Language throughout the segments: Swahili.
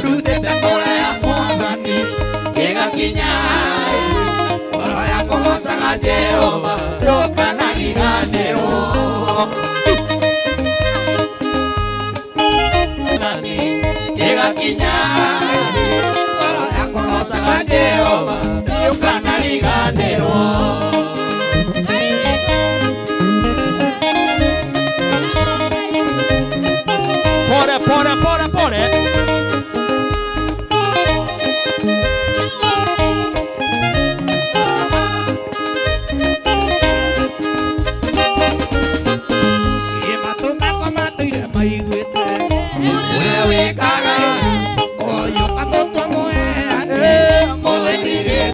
ndutete kura ya mwathani igakinya ngoro yakwa gocaga Jehova ndũkanariganĩrwo igakinya ngoro yakwa gocaga Jehova ndũkanariganĩrwo Pore. Imatuma kama tuire maiguite. Ule wekaga. Oyo kamoto moeane. Modenige.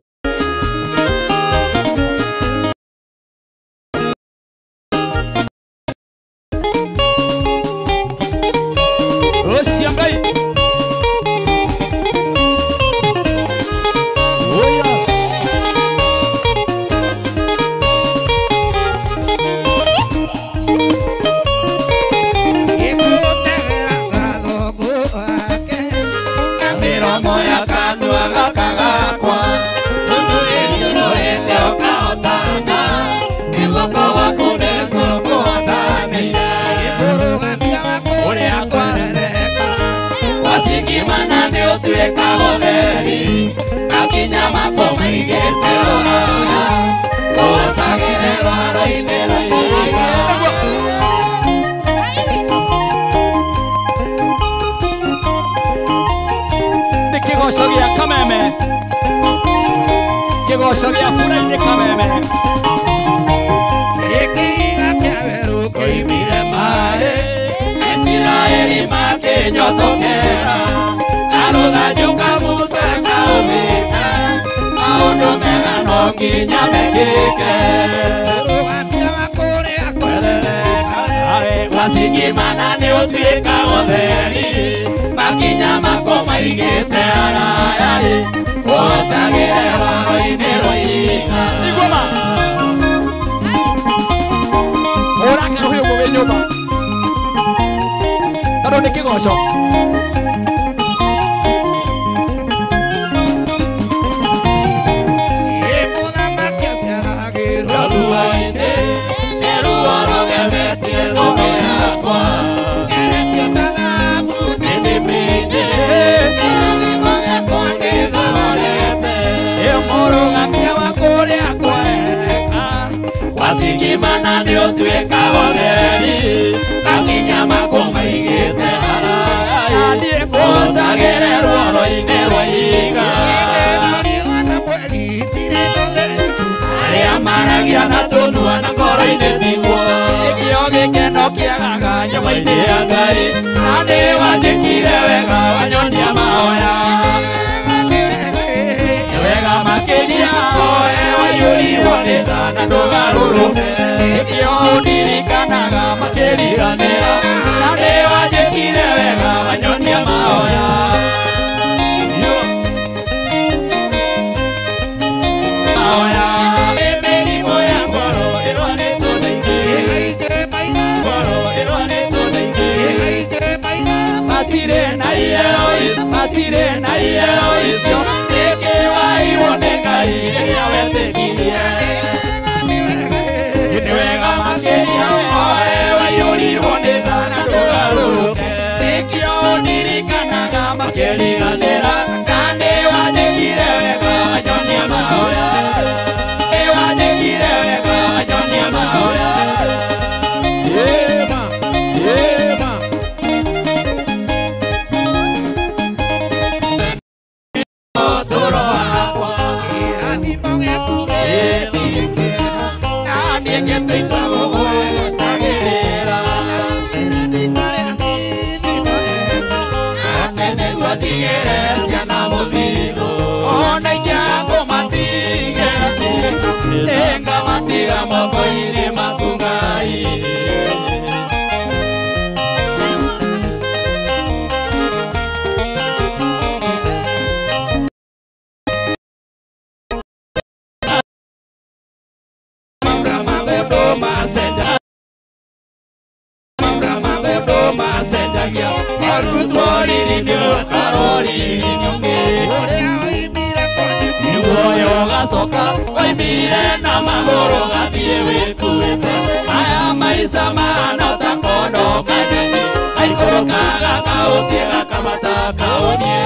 Llegó sabía fura y de cameme. Ekiga kaveru koi mire mae. Israeli makeño tokera. Aroda yuka musa kaudika. Auno megano kinya mekike. Uruga pia kore akwelele. Wasiki mana ne otweka oderi. Makinya makoma igete arayari. Osagere roinero ika. Igoma. Ora que huyo gobenyo ba. Taro ne kigosho. Emuda makia seragiro luaine. Eru oro gebeti edono yakwa. Eretio tadabu nene mine. Eradi moge konde zavarete. Emoro gamia wakore akweka. Wasigimana ni otweka oderi. Akinyama koma igete harai. Osagere ruoro inero iga. Aria maragia na tonua na koro inetigo. Ekioge keno kiagaga nyama ine agai. Ane wajekire wega wanyonia maoya. Wega makinia oe wayuri woneta na ndogaruruke. Ekio udirikanaga makiriganera. Ane wajekire wega wanyonia maoya. Maoya. Emeni moya ngoro erwane tonengi. Ngoro erwane tonengi. Matire na ieo isyo. Eke wa iwoneka ire ya wetekinia. Wega makinia oe wayuri woneta na ndogaruruke. Ekio udirikanaga makiriganera. Nane wajekire wega wanyonia maoya. Wajekire wega wanyonia maoya. Yema. Otoro akwa. Irani monge kuge. Nani engete itagogo. Tagerera. Irani kare atidino ena. Atene guatigere siana modido. Ona ijago matigera tino. Lenga matiga moko iri makungai. Masenja ya, arutwari ndio karo riri nyonge uria waimire kwanyu muoyo gacoka waimire na maguru gathie wikuite aya maica mahana ta kondo kanyoni gaikũrũkaga kautie gakamata kaunie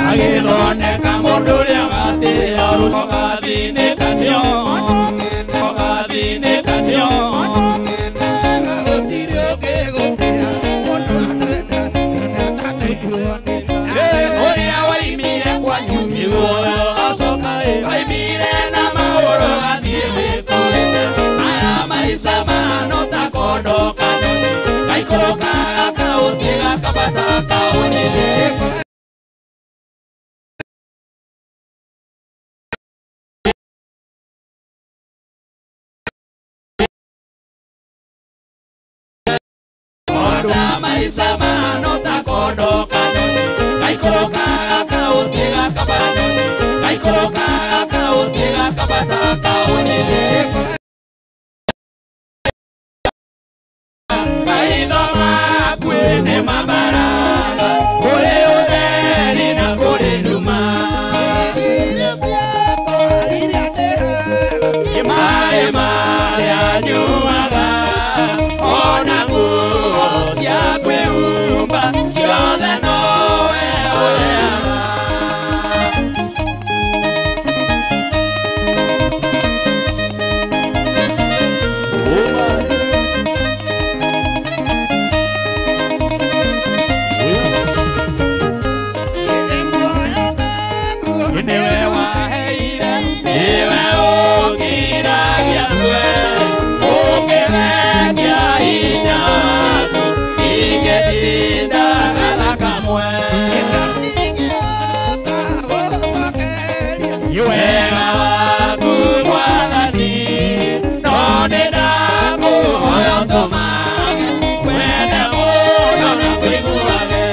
agithondeka mũndũ ũrĩa gatĩĩa ũgathinĩkanio ũgathinĩkanio gũtirĩ ũngĩgũtĩa mũndũ ũrĩa waimire kwanyu muoyo gacoka waimire na magũrũ gathiĩ wĩkũĩte aya maica mahana ta kondo kanyoni gaikũrũkaga kautie gakambata kaunĩrĩ maica mahana ta kondo kanyoni gaikũrũkaga kautie gakambata gaikũrũkaga kautie gakambata kaunĩrĩ maitho maku nĩ mambaraga kũrĩ ũtheri na kũrĩ nduma maĩ marĩa nyuaga ona nguo cia kwĩhumba ciothe nowe ũheaga niwe waheire niwe ũgiragia kwe ũkĩrekia hinyaku ingĩtindaga thakamwe wega waku Mwathani no nĩndakũhoya ũtũmage wende mũno na kũiguage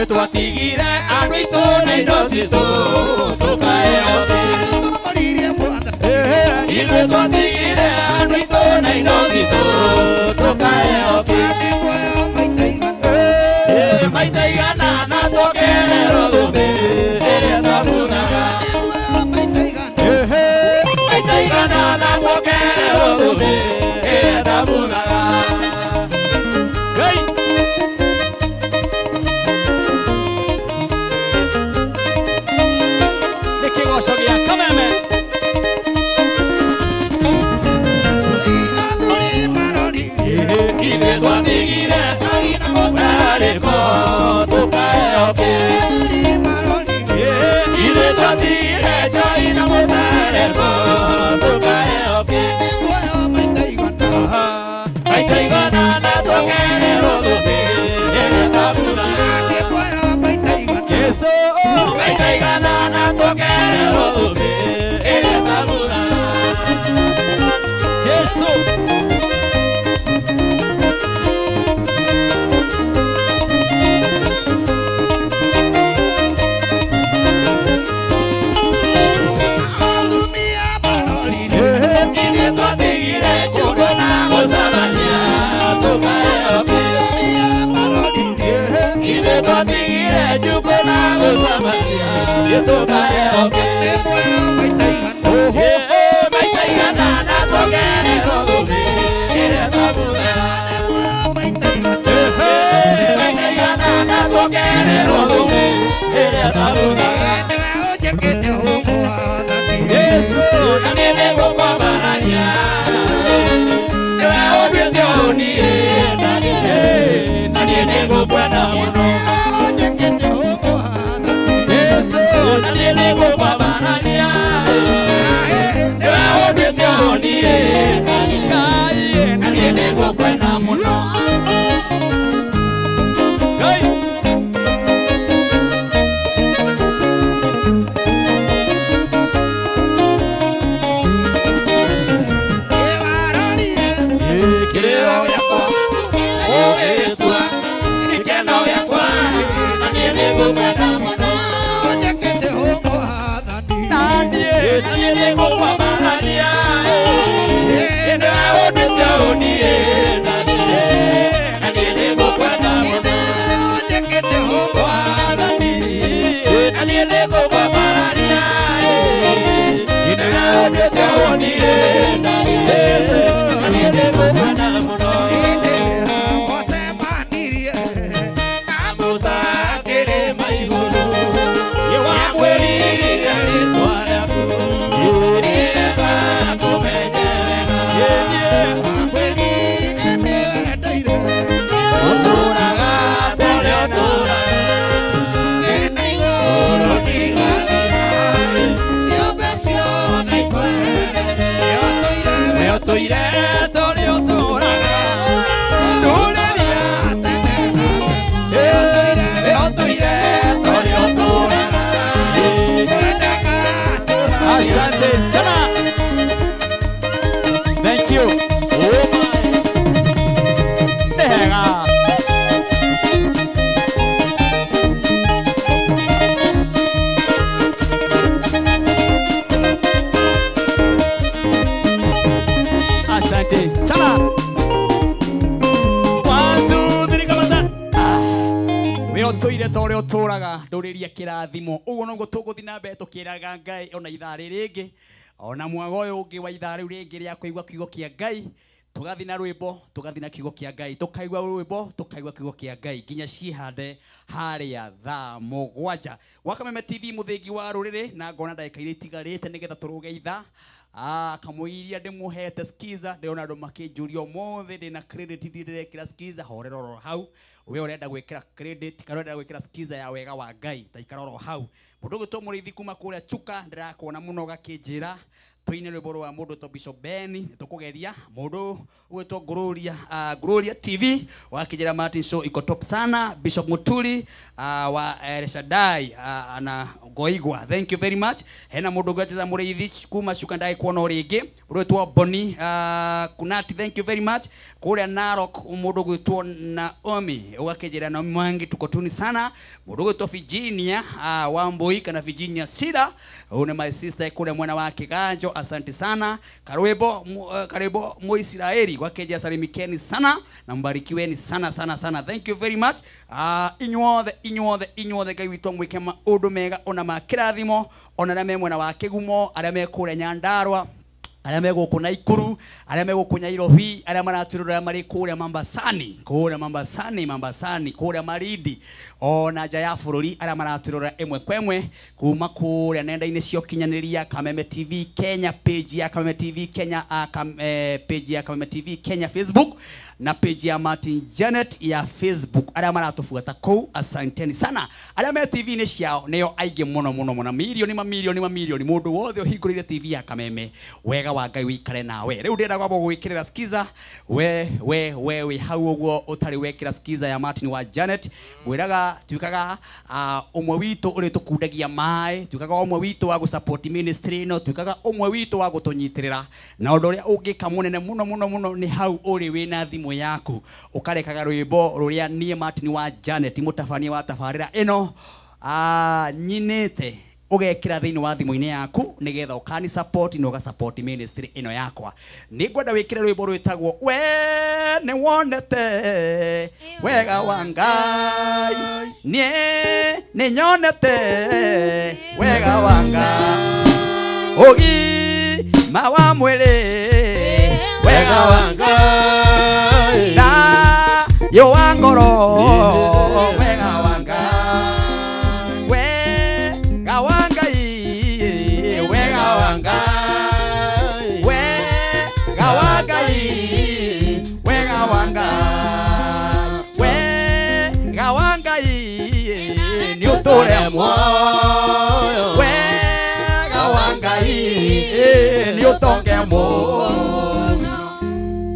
twatigire andũ aitũ na indo citũ tũkaeoke ithuĩ twatigire andũ aitũ na indo citũ tũkaeoke maita igana na tuongererwo thũmbĩ rĩrĩa twabuthaga maita igana na tuongererwo thũmbĩ rĩrĩa twabuthaga Sogia, come on, man. Ide tua tigire, chaina motare ko, tu cae oke. Ide tua tigire, chaina motare ko, tu cae oke. Ai te igana na tu kere rodote, ere tabula. Yeso, ai te igana na tu kere rodote, ere tabula. Yeso. Tigre chukuna gusamaria yeto kae oke mai taiga na tokere rodume ere tabuna mai taiga na tokere rodume ere tabuna oje que te ojo Yesu kanene kwa barania Thank you. Oh my. Asante sana. Toire tore oturaga nduriria kirathimo ugo no gutuguthi na mbe tukiraga Ngai ona ithari ringi ona mwago uyu ungi wa ithari ringi ria kuigwa kiugo kia Ngai tugathi na rwimbo tugathi na kiugo kia Ngai tukaigwa rwimbo tukaigwa kiugo kia Ngai ginya cihande haria thaa mugwanja Wakameme TV muthingi wa ruriri na ngona ndagika iri tigarite nigetha turuge itha kamuiria ndimuhete skiza ndiona andu makinjuria mothe ndina credit ndirekira skiza horeroro hau we urenda gwikira credit kana urenda gwikira skiza ya wega wa Ngai taikaroro hau mundu gitwo murithi kuma kuria chuka ndirakona muno gakinjira tuine rwimbo rwa mundu to Bishop Ben tukugeria mundu gwitwo Gloria TV wakijira Martin Show iko top sana Bishop Mutuli wa Reshadai ana goigwa thank you very much hena mundu gweteza murithi kuma chuka ndai kuona ringi rwitwo Boni Kunati thank you very much kuria Narok mundu gwitwo Naomi wakijira na mwangi tuko tuni sana mundu gwitwo Virginia Wamboi kana Virginia Sida une my sister kuria mwana wa Kiganjo asante sana karibu Muisraeli wakeja salimikeni sana na mbarikiweni sana sana sana thank you very much inyuothe Ngai witũ mwike maũndũ mega ona makirathimo ona arĩa me mwena wa Kĩgumo arĩa me kũrĩa Nyandarua arĩa me gũkũ Naikuru arĩa me gũkũ Nairobi arĩa maraturũra marĩ kũrĩa Mambasani kũrĩa Marindi ona nja ya bũrũri arĩa maraturũra ĩmwe kwa ĩmwe kuma kũrĩa nenda-inĩ cia ũkinyanĩria Kameme TV Kenya page ya Kameme TV Kenya page ya Kameme TV Kenya Facebook na page ya Martin Janet ya Facebook arĩa maratufuata kũu asanteni sana arĩa me TV-inĩ ciao nĩo aingĩ mũno mamilioni mũndũ wothe ũhingũrĩire TV ya Kameme wega wa Ngai wikare nawe riu ndenda gwabo gwikirira skiza we hau uguo utari wekira skiza ya Martin wa Janet gwiraga twikaga umwe witu uri tukundagia mai twikaga umwe witu wa support ministry no twikaga umwe witu wa gutunyitirira na undu uria ungika munene muno ni hau uri wina thimu yaku ukarekaga rwimbo ruria nie Martin wa Janet mutabania wa tabarira ino nyinete ugekira thiini wa thimu-ini yaku nigetha ukani support no ga support ministry ino yakwa ningwenda wikire rwimbo rwitagwo we ni wonete wega wa Ngai nie ni nyonete wega wa Ngai ogi mawa mwele wega wa Ngai na yo wangoro wega wa Ngai tore moyo wega wa Ngai ni utonge moyo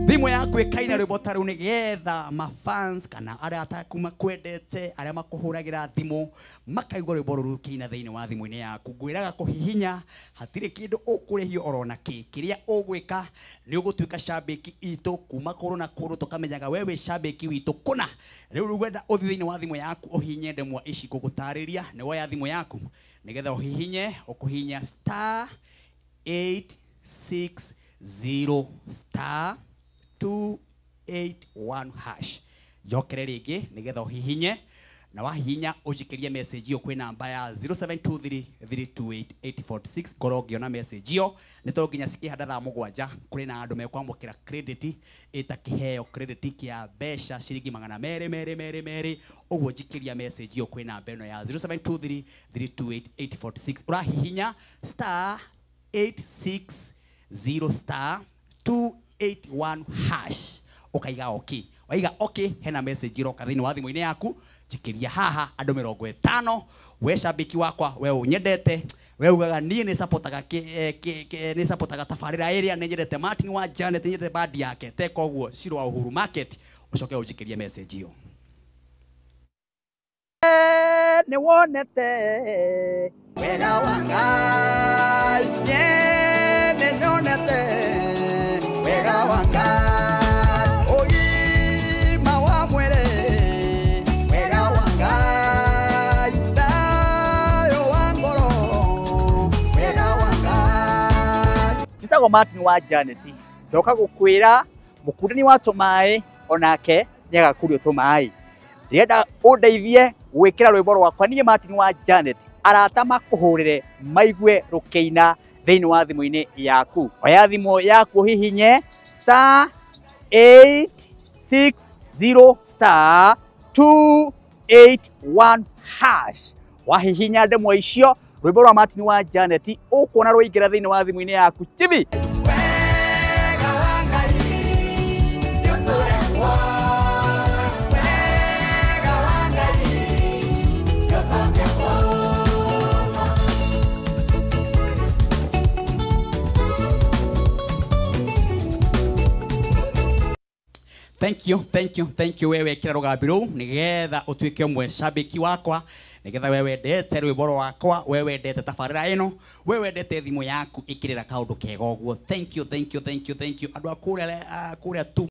thimu yaku ikaina rwimbo ta riu nigetha mafans kana aria atakuma kwendete aria makuhuragira thimu makaigwa rwimbo ruru kiina thiini wa thimu-ini yaku ngwiraga kuhihinya hatiri kindu ukurehio orona kiria ugwika ni ugutwika shabiki itu kuma kuru na kuru tukamenyaga wewe shabiki witu kuna riu rugwenda uthi thiini wa thimu yaku uhihinye ndemwa ici kugutariria ni woya thimu yaku nigetha uhihinye ukuhinya *860 *281# jokere ringi nigetha uhihinye na wahihinya ujikirie message iyo kwi namba ya 0723328846 koro ngiona message iyo nitoginya sikihanda thaa mugwanja kuri na andu mekwamukira credit itakiheo credit kia besha shiringi 200 uguo jikiria message iyo kwi namba ino ya 0723328846 urahihinya *860 *281 hash ukaiga okay waiga okay hena message iroka thini wa thimu-ini yaku jikiria haha andu 50 we shabiki wakwa we unyendete we ugaga nie ni supportaga ni supportaga tafarira area ni nyendete Martin wa Janet nyendete band yake teko guo Shirwa Uhuru Market ucoke ujikirie message iyo ni wonete wega wanga ni wonete wega wanga Gitagwo Martin wa Janet ndoka gukwira mukundani wa tumai onake nyagakurio tumai rienda undeithie gwikira rwimbo rwakwa nie Martin wa Janet arata makuhurire maigue rukeina thiini wa thimu-ini yaku oya thimu yaku hihinye *860 *281 hash wahihinya ndemwa icio rwimbo rwa Martin wa Janet ukuona rwingira thiini wa thimu-ini yaku chibi Thank you wewe kira rugambi ru nigetha utuike mwe shabiki wakwa nigetha wewe ndete rwimbo rwakwa wewe ndete tafarira ino wewe ndete thimu yaku ikirira kaundu kega uguo thank you andu akuria tu